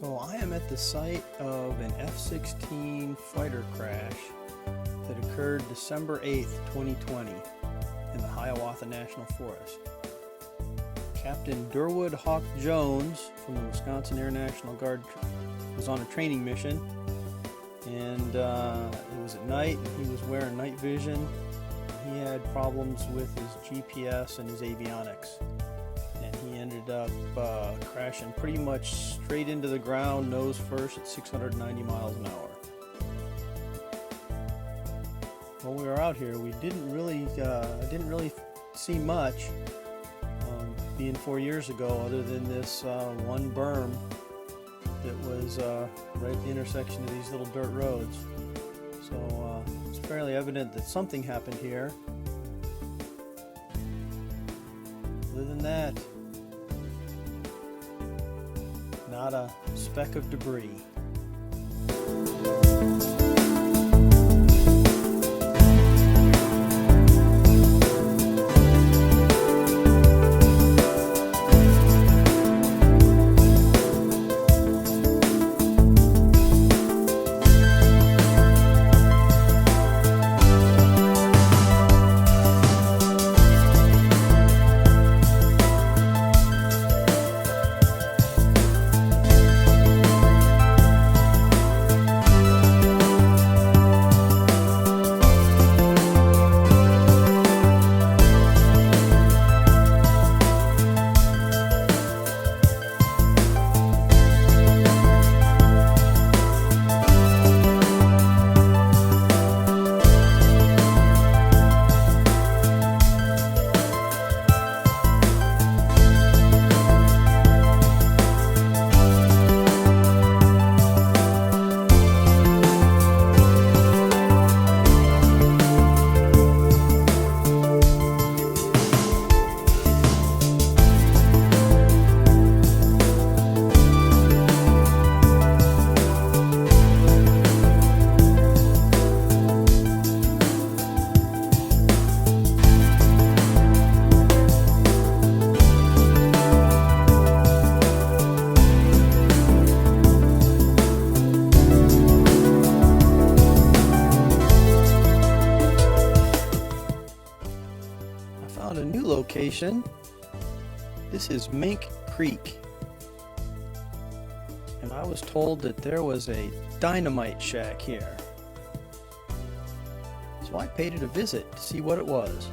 So I am at the site of an F16 fighter crash that occurred December 8th, 2020 in the Hiawatha National Forest. Captain Durwood Hawk Jones from the Wisconsin Air National Guard was on a training mission, and it was at night and he was wearing night vision. He had problems with his GPS and his avionics, and he ended up crashing pretty much straight into the ground, nose first, at 690 miles an hour. When we were out here, we didn't really see much, being 4 years ago, other than this one berm that was right at the intersection of these little dirt roads. So it's fairly evident that something happened here. Other than that, not a speck of debris. Found a new location. This is Mink Creek, and I was told that there was a dynamite shack here, so I paid it a visit to see what it was.